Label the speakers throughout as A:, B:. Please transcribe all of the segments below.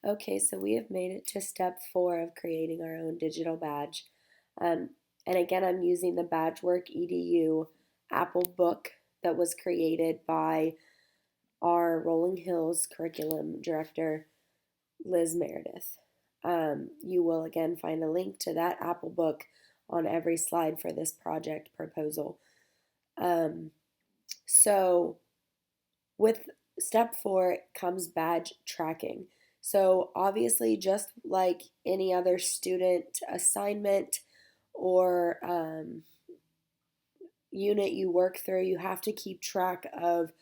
A: Okay, so we have made it to step 4 of creating our own digital badge. Um, and again, I'm using the Badgework EDU Apple book that was created by our Rolling Hills curriculum director, Liz Meredith. You will again find a link to that Apple book on every slide for this project proposal. Um, so with step 4 comes badge tracking. So, obviously, just like any other student assignment or unit you work through, you have to keep track of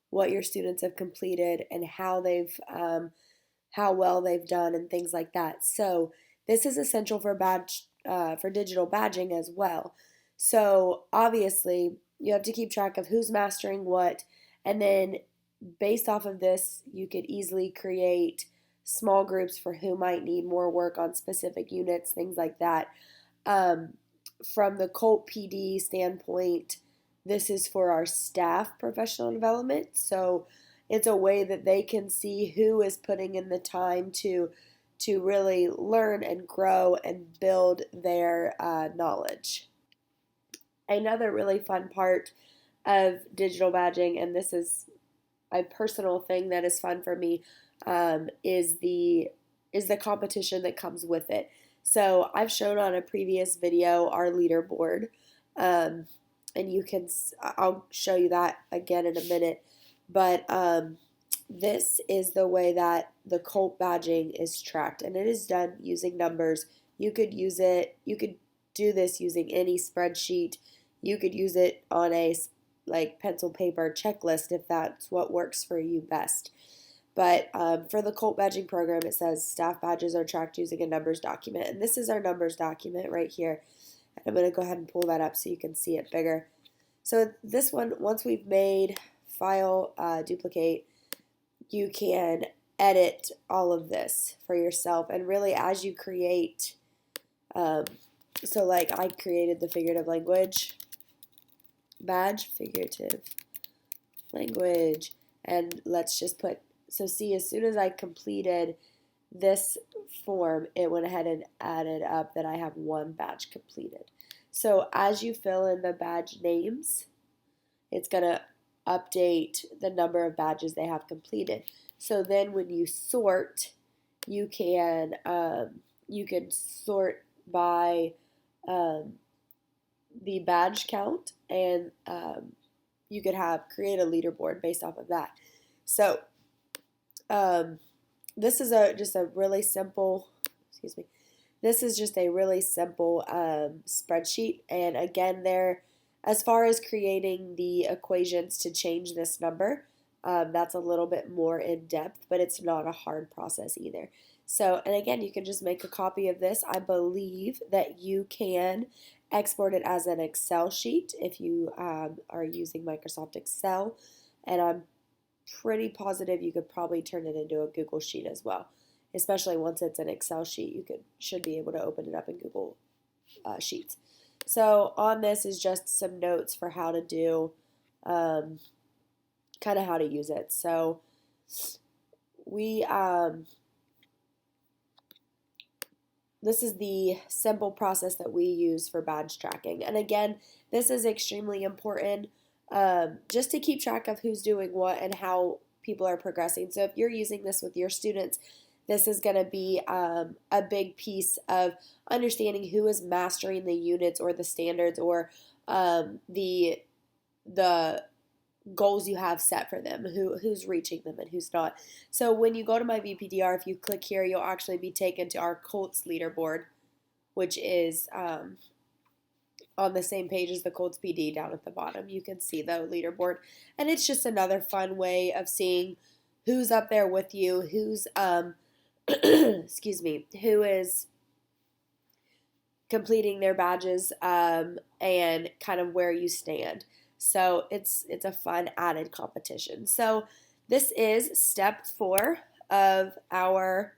A: what your students have completed and how well they've done and things like that. So, this is essential for for digital badging as well. So, obviously, you have to keep track of who's mastering what, and then based off of this, you could easily create small groups for who might need more work on specific units, things like that. Um, from the Colt PD standpoint, this is for our staff professional development. So it's a way that they can see who is putting in the time to really learn and grow and build their knowledge. Another really fun part of digital badging, and this is a personal thing that is fun for me, is the competition that comes with it. So I've shown on a previous video our leaderboard, um, and I'll show you that again in a minute. But this is the way that the Colt badging is tracked, and it is done using numbers. You could do this using any spreadsheet. You could use it on a like pencil paper checklist if that's what works for you best. But for the Colt badging program, it says staff badges are tracked using a numbers document. And this is our numbers document right here. And I'm going to go ahead and pull that up so you can see it bigger. So this one, once we've made file duplicate, you can edit all of this for yourself. And really, as you create, um, so like I created the figurative language badge, figurative language, and let's just put, so see, as soon as I completed this form, it went ahead and added up that I have one badge completed. So as you fill in the badge names, it's going to update the number of badges they have completed. So then when you sort, you can sort by um, the badge count, and you could create a leaderboard based off of that. So um, this is just a really simple, excuse me, this is just a really simple spreadsheet. And again, there, as far as creating the equations to change this number, that's a little bit more in depth, but it's not a hard process either. So, and again, you can just make a copy of this. I believe that you can export it as an Excel sheet if you are using Microsoft Excel, and I'm pretty positive you could probably turn it into a Google Sheet as well. Especially once it's an Excel sheet, you should be able to open it up in Google Sheets. So on this is just some notes for how to do, kind of how to use it. So we this is the simple process that we use for badge tracking. And again, this is extremely important, just to keep track of who's doing what and how people are progressing. So if you're using this with your students, this is going to be a big piece of understanding who is mastering the units or the standards or the goals you have set for them, who's reaching them and who's not. So when you go to my VPDR, if you click here, you'll actually be taken to our Colts leaderboard, which is on the same page as the Colts PD down at the bottom. You can see the leaderboard, and it's just another fun way of seeing who's up there with you, who's excuse me, who is completing their badges, and kind of where you stand. So it's a fun added competition. So this is step 4 of our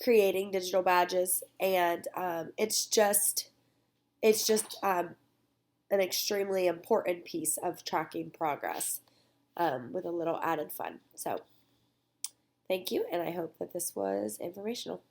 A: creating digital badges, and it's just an extremely important piece of tracking progress, with a little added fun. So Thank you, and I hope that this was informational.